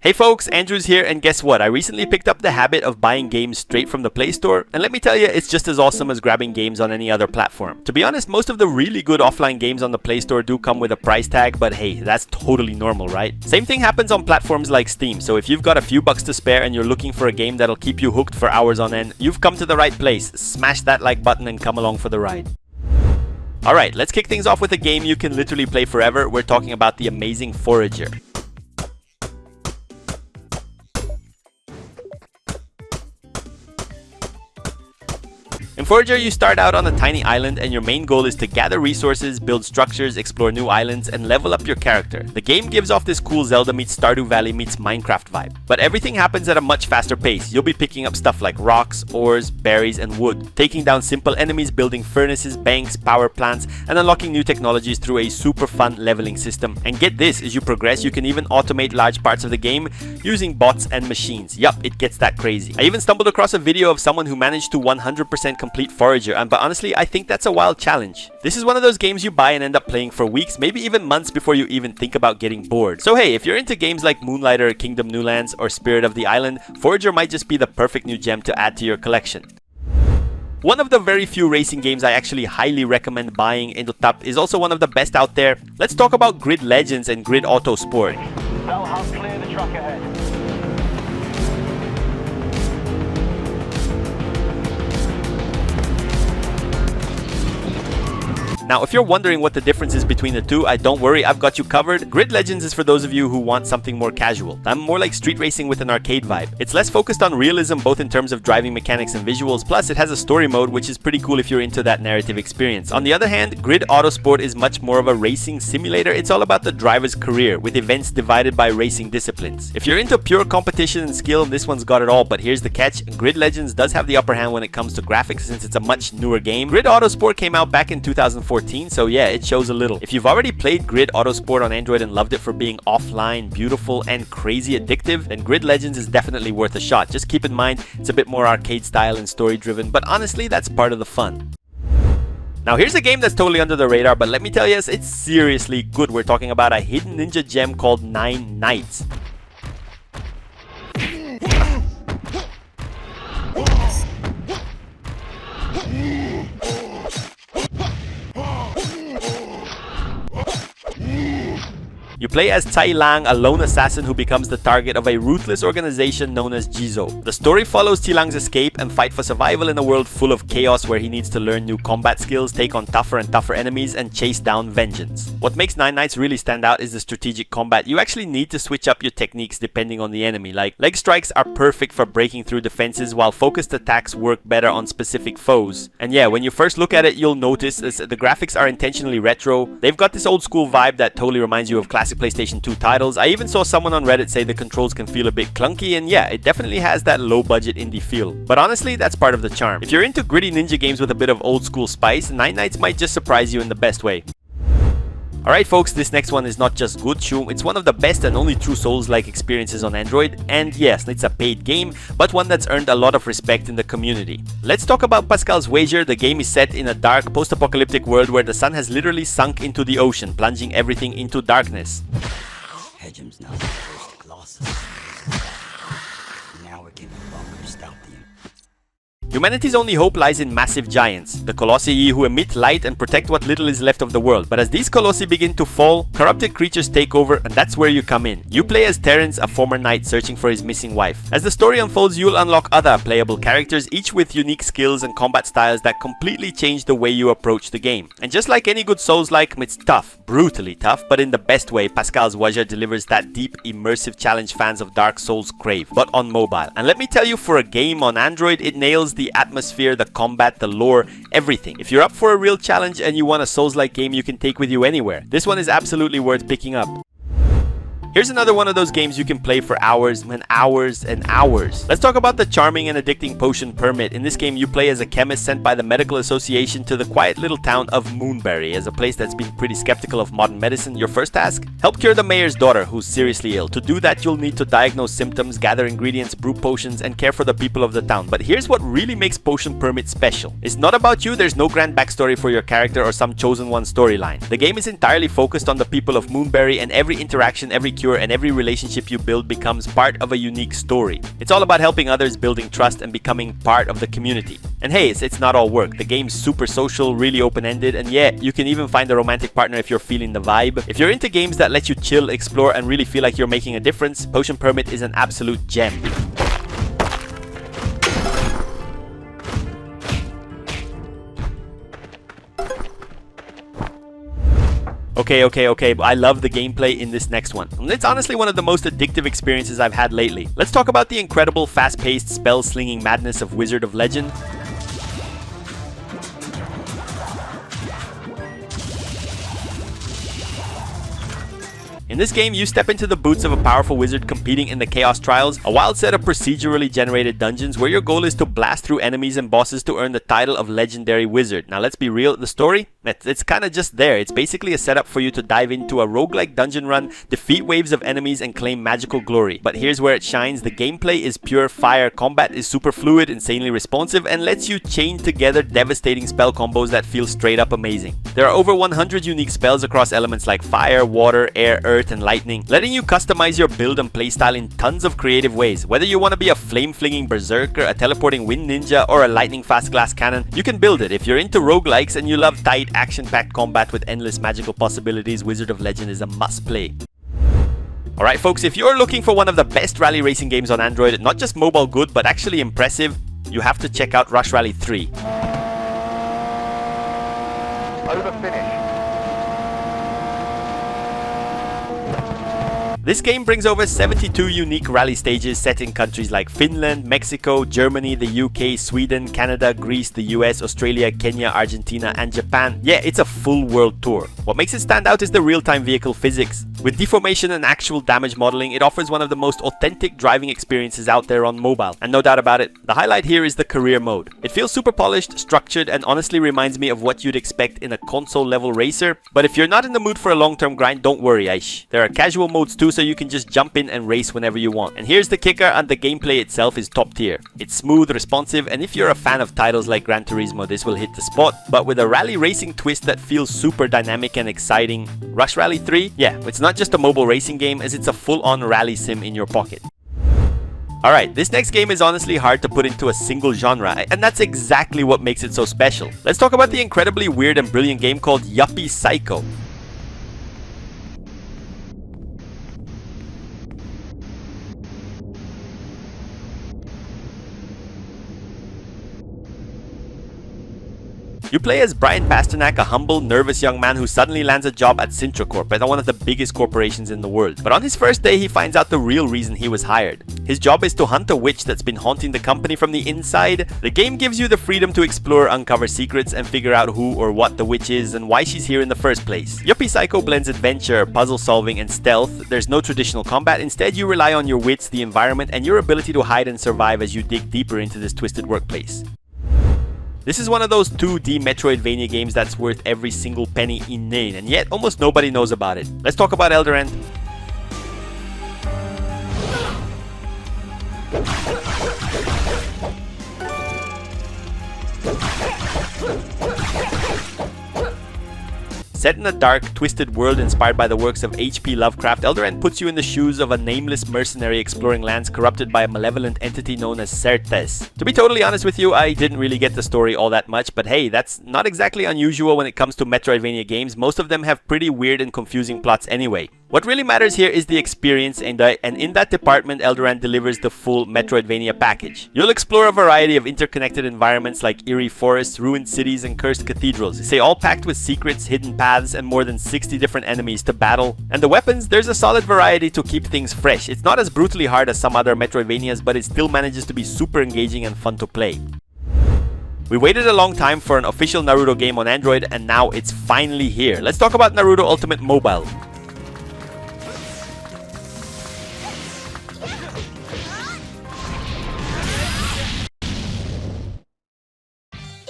Hey folks, Andrew's here, and guess what? I recently picked up the habit of buying games straight from the Play Store, and let me tell you, it's just as awesome as grabbing games on any other platform. To be honest, most of the really good offline games on the Play Store do come with a price tag, but hey, that's totally normal, right? Same thing happens on platforms like Steam, so if you've got a few bucks to spare and you're looking for a game that'll keep you hooked for hours on end, you've come to the right place. Smash that like button and come along for the ride. Alright, let's kick things off with a game you can literally play forever. We're talking about the amazing Forager. In Forager, you start out on a tiny island and your main goal is to gather resources, build structures, explore new islands, and level up your character. The game gives off this cool Zelda meets Stardew Valley meets Minecraft vibe. But everything happens at a much faster pace. You'll be picking up stuff like rocks, ores, berries, and wood, taking down simple enemies, building furnaces, banks, power plants, and unlocking new technologies through a super fun leveling system. And get this, as you progress, you can even automate large parts of the game using bots and machines. Yup, it gets that crazy. I even stumbled across a video of someone who managed to 100% complete Forager, but honestly, I think that's a wild challenge. This is one of those games you buy and end up playing for weeks, maybe even months before you even think about getting bored. So hey, if you're into games like Moonlighter, Kingdom New Lands, or Spirit of the Island, Forager might just be the perfect new gem to add to your collection. One of the very few racing games I actually highly recommend buying in the top is also one of the best out there. Let's talk about Grid Legends and Grid Auto Sport. They'll have clear the track ahead. Now, if you're wondering what the difference is between the two, don't worry, I've got you covered. Grid Legends is for those of you who want something more casual. I'm more like street racing with an arcade vibe. It's less focused on realism, both in terms of driving mechanics and visuals, plus it has a story mode, which is pretty cool if you're into that narrative experience. On the other hand, Grid Auto Sport is much more of a racing simulator. It's all about the driver's career, with events divided by racing disciplines. If you're into pure competition and skill, this one's got it all, but here's the catch. Grid Legends does have the upper hand when it comes to graphics, since it's a much newer game. Grid Auto Sport came out back in 2014, so yeah, it shows a little. If you've already played Grid Auto Sport on Android and loved it for being offline, beautiful, and crazy addictive, then Grid Legends is definitely worth a shot. Just keep in mind, it's a bit more arcade style and story driven, but honestly, that's part of the fun. Now here's a game that's totally under the radar, but let me tell you, it's seriously good. We're talking about a hidden ninja gem called 9 Nights. You play as Tai Lang, a lone assassin who becomes the target of a ruthless organization known as Jizo. The story follows Tai Lang's escape and fight for survival in a world full of chaos where he needs to learn new combat skills, take on tougher and tougher enemies, and chase down vengeance. What makes 9 Nights really stand out is the strategic combat. You actually need to switch up your techniques depending on the enemy. Like, leg strikes are perfect for breaking through defenses, while focused attacks work better on specific foes. And yeah, when you first look at it, you'll notice the graphics are intentionally retro. They've got this old school vibe that totally reminds you of classic PlayStation 2 titles. I even saw someone on Reddit say the controls can feel a bit clunky, and yeah, it definitely has that low budget indie feel. But honestly, that's part of the charm. If you're into gritty ninja games with a bit of old school spice, 9 Nights might just surprise you in the best way. Alright folks, this next one is not just good show, it's one of the best and only true Souls-like experiences on Android, and yes, it's a paid game, but one that's earned a lot of respect in the community. Let's talk about PASCAL's Wager. The game is set in a dark, post-apocalyptic world where the sun has literally sunk into the ocean, plunging everything into darkness. Hedgem's now the first Colossus. Now we're getting longer to stop the Humanity's only hope lies in massive giants, the Colossi who emit light and protect what little is left of the world. But as these Colossi begin to fall, corrupted creatures take over, and that's where you come in. You play as Terence, a former knight searching for his missing wife. As the story unfolds, you'll unlock other playable characters, each with unique skills and combat styles that completely change the way you approach the game. And just like any good Souls-like, it's tough, brutally tough, but in the best way. PASCAL's Wager delivers that deep, immersive challenge fans of Dark Souls crave, but on mobile. And let me tell you, for a game on Android, it nails the atmosphere, the combat, the lore, everything. If you're up for a real challenge and you want a Souls-like game you can take with you anywhere, this one is absolutely worth picking up. Here's another one of those games you can play for hours and hours and hours. Let's talk about the charming and addicting Potion Permit. In this game, you play as a chemist sent by the Medical Association to the quiet little town of Moonberry. As a place that's been pretty skeptical of modern medicine, your first task? Help cure the mayor's daughter, who's seriously ill. To do that, you'll need to diagnose symptoms, gather ingredients, brew potions, and care for the people of the town. But here's what really makes Potion Permit special. It's not about you, there's no grand backstory for your character or some chosen one storyline. The game is entirely focused on the people of Moonberry, and every interaction, every secure, and every relationship you build becomes part of a unique story. It's all about helping others, building trust, and becoming part of the community. And hey, it's not all work. The game's super social, really open-ended, and yeah, you can even find a romantic partner if you're feeling the vibe. If you're into games that let you chill, explore, and really feel like you're making a difference, Potion Permit is an absolute gem. Okay, but I love the gameplay in this next one. And it's honestly one of the most addictive experiences I've had lately. Let's talk about the incredible fast-paced spell-slinging madness of Wizard of Legend. In this game, you step into the boots of a powerful wizard competing in the Chaos Trials, a wild set of procedurally generated dungeons where your goal is to blast through enemies and bosses to earn the title of Legendary Wizard. Now let's be real, the story? It's kind of just there. It's basically a setup for you to dive into a roguelike dungeon run, defeat waves of enemies, and claim magical glory. But here's where it shines. The gameplay is pure fire, combat is super fluid, insanely responsive, and lets you chain together devastating spell combos that feel straight up amazing. There are over 100 unique spells across elements like fire, water, air, earth, and lightning, letting you customize your build and playstyle in tons of creative ways. Whether you want to be a flame-flinging berserker, a teleporting wind ninja, or a lightning-fast glass cannon, you can build it. If you're into roguelikes and you love tight, action-packed combat with endless magical possibilities, Wizard of Legend is a must-play. Alright folks, if you're looking for one of the best rally racing games on Android, not just mobile good, but actually impressive, you have to check out Rush Rally 3. Over finish. This game brings over 72 unique rally stages set in countries like Finland, Mexico, Germany, the UK, Sweden, Canada, Greece, the US, Australia, Kenya, Argentina, and Japan. Yeah, it's a full world tour. What makes it stand out is the real-time vehicle physics. With deformation and actual damage modeling, it offers one of the most authentic driving experiences out there on mobile. And no doubt about it, the highlight here is the career mode. It feels super polished, structured, and honestly reminds me of what you'd expect in a console-level racer. But if you're not in the mood for a long-term grind, don't worry, Aish. There are casual modes too, so you can just jump in and race whenever you want. And here's the kicker, and the gameplay itself is top tier. It's smooth, responsive, and if you're a fan of titles like Gran Turismo, this will hit the spot. But with a rally racing twist that feels super dynamic and exciting, Rush Rally 3, yeah, it's not just a mobile racing game, as it's a full-on rally sim in your pocket. Alright, this next game is honestly hard to put into a single genre, and that's exactly what makes it so special. Let's talk about the incredibly weird and brilliant game called YUPPIE Psycho. You play as Brian Pasternak, a humble, nervous young man who suddenly lands a job at Sintracorp, at one of the biggest corporations in the world. But on his first day, he finds out the real reason he was hired. His job is to hunt a witch that's been haunting the company from the inside. The game gives you the freedom to explore, uncover secrets, and figure out who or what the witch is and why she's here in the first place. YUPPIE Psycho blends adventure, puzzle solving, and stealth. There's no traditional combat. Instead, you rely on your wits, the environment, and your ability to hide and survive as you dig deeper into this twisted workplace. This is one of those 2D Metroidvania games that's worth every single penny inane, and yet almost nobody knows about it. Let's talk about ELDERAND. Set in a dark, twisted world inspired by the works of H.P. Lovecraft, ELDERAND puts you in the shoes of a nameless mercenary exploring lands corrupted by a malevolent entity known as Certes. To be totally honest with you, I didn't really get the story all that much, but hey, that's not exactly unusual when it comes to Metroidvania games. Most of them have pretty weird and confusing plots anyway. What really matters here is the experience, and in that department, ELDERAND delivers the full Metroidvania package. You'll explore a variety of interconnected environments like eerie forests, ruined cities, and cursed cathedrals. They all packed with secrets, hidden paths, and more than 60 different enemies to battle. And the weapons, there's a solid variety to keep things fresh. It's not as brutally hard as some other Metroidvanias, but it still manages to be super engaging and fun to play. We waited a long time for an official Naruto game on Android, and now it's finally here. Let's talk about Naruto Ultimate Mobile.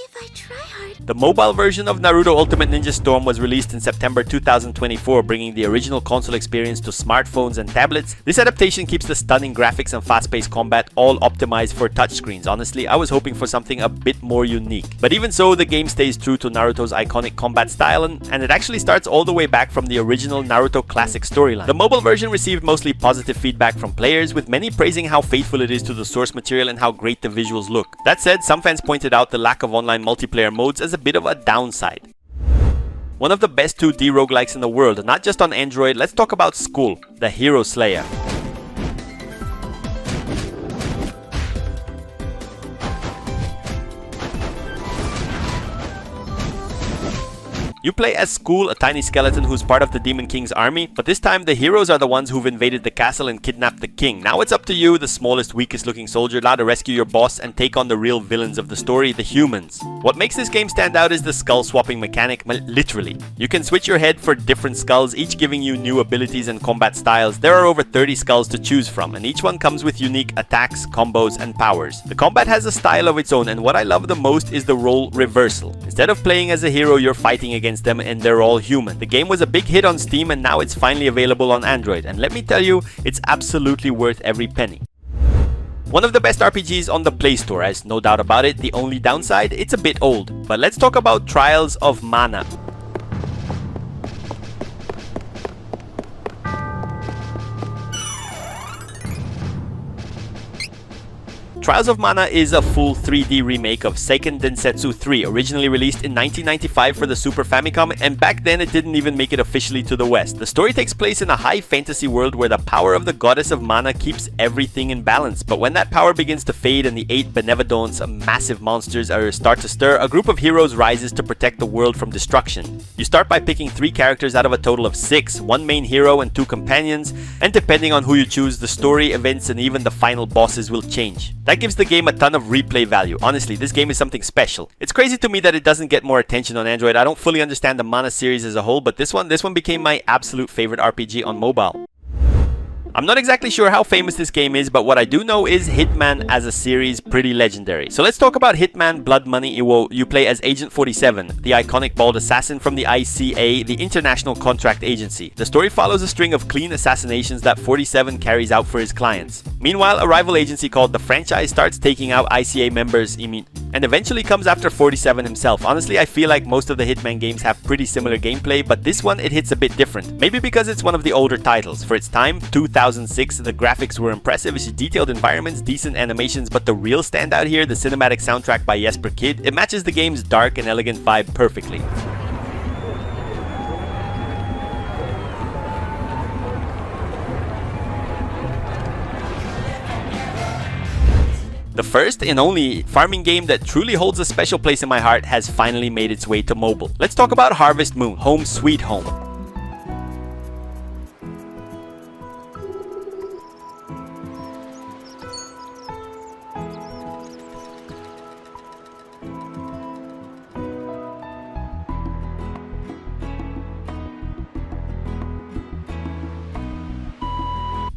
If I try hard. The mobile version of Naruto Ultimate Ninja Storm was released in September 2024, bringing the original console experience to smartphones and tablets. This adaptation keeps the stunning graphics and fast-paced combat all optimized for touchscreens. Honestly, I was hoping for something a bit more unique. But even so, the game stays true to Naruto's iconic combat style, and it actually starts all the way back from the original Naruto classic storyline. The mobile version received mostly positive feedback from players, with many praising how faithful it is to the source material and how great the visuals look. That said, some fans pointed out the lack of online multiplayer modes as a bit of a downside. One of the best 2D roguelikes in the world, not just on Android, let's talk about Skull, the Hero Slayer. You play as Skull, a tiny skeleton who's part of the Demon King's army, but this time the heroes are the ones who've invaded the castle and kidnapped the king. Now it's up to you, the smallest, weakest looking soldier, now to rescue your boss and take on the real villains of the story, the humans. What makes this game stand out is the skull swapping mechanic, literally. You can switch your head for different skulls, each giving you new abilities and combat styles. There are over 30 skulls to choose from, and each one comes with unique attacks, combos, and powers. The combat has a style of its own, and what I love the most is the role reversal. Instead of playing as a hero, you're fighting against them and they're all human. The game was a big hit on Steam and now it's finally available on Android, and let me tell you, it's absolutely worth every penny. One of the best RPGs on the Playstore, as no doubt about it. The only downside, it's a bit old. But let's talk about Trials of Mana. Trials of Mana is a full 3D remake of Seiken Densetsu 3, originally released in 1995 for the Super Famicom, and back then it didn't even make it officially to the West. The story takes place in a high fantasy world where the power of the goddess of Mana keeps everything in balance. But when that power begins to fade and the 8 benevolents, massive monsters, start to stir, a group of heroes rises to protect the world from destruction. You start by picking 3 characters out of a total of 6, 1 main hero and 2 companions, and depending on who you choose, the story, events, and even the final bosses will change. That gives the game a ton of replay value. Honestly, this game is something special. It's crazy to me that it doesn't get more attention on Android. I don't fully understand the Mana series as a whole, but this one became my absolute favorite RPG on mobile. I'm not exactly sure how famous this game is, but what I do know is Hitman as a series pretty legendary. So let's talk about Hitman Blood Money. You play as Agent 47, the iconic bald assassin from the ICA, the International Contract Agency. The story follows a string of clean assassinations that 47 carries out for his clients. Meanwhile, a rival agency called the Franchise starts taking out ICA members and eventually comes after 47 himself. Honestly, I feel like most of the Hitman games have pretty similar gameplay, but this one, it hits a bit different. Maybe because it's one of the older titles. For its time, 2006, the graphics were impressive, detailed environments, decent animations, but the real standout here, the cinematic soundtrack by Jesper Kyd, it matches the game's dark and elegant vibe perfectly. The first and only farming game that truly holds a special place in my heart has finally made its way to mobile. Let's talk about Harvest Moon, Home Sweet Home.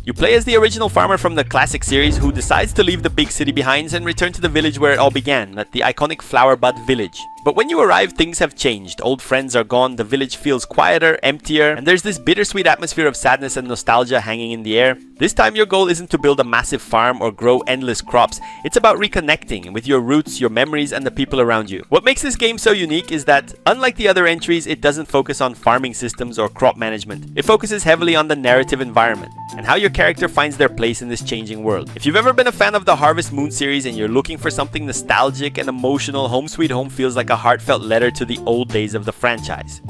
You play as the original farmer from the classic series who decides to leave the big city behind and return to the village where it all began, at the iconic Flower Bud Village. But when you arrive, things have changed. Old friends are gone, the village feels quieter, emptier, and there's this bittersweet atmosphere of sadness and nostalgia hanging in the air. This time your goal isn't to build a massive farm or grow endless crops. It's about reconnecting with your roots, your memories, and the people around you. What makes this game so unique is that, unlike the other entries, it doesn't focus on farming systems or crop management. It focuses heavily on the narrative environment and how your character finds their place in this changing world. If you've ever been a fan of the Harvest Moon series and you're looking for something nostalgic and emotional, Home Sweet Home feels like a heartfelt letter to the old days of the franchise.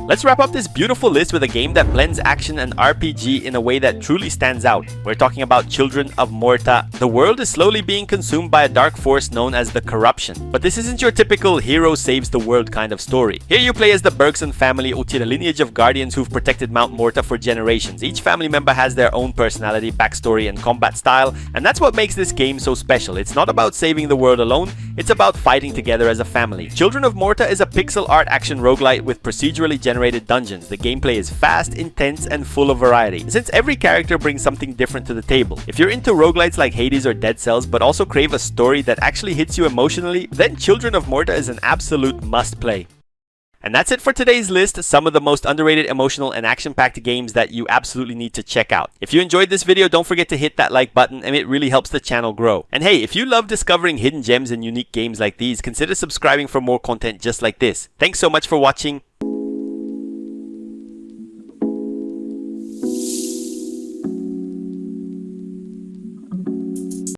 Let's wrap up this beautiful list with a game that blends action and RPG in a way that truly stands out. We're talking about Children of Morta. The world is slowly being consumed by a dark force known as the Corruption. But this isn't your typical hero saves the world kind of story. Here you play as the Bergson family, Uchi, a lineage of guardians who've protected Mount Morta for generations. Each family member has their own personality, backstory, and combat style, and that's what makes this game so special. It's not about saving the world alone, it's about fighting together as a family. Children of Morta is a pixel art action roguelite with procedurally generated generated dungeons. The gameplay is fast, intense, and full of variety, since every character brings something different to the table. If you're into roguelites like Hades or Dead Cells, but also crave a story that actually hits you emotionally, then Children of Morta is an absolute must-play. And that's it for today's list, some of the most underrated, emotional, and action-packed games that you absolutely need to check out. If you enjoyed this video, don't forget to hit that like button, and it really helps the channel grow. And hey, if you love discovering hidden gems and unique games like these, consider subscribing for more content just like this. Thanks so much for watching.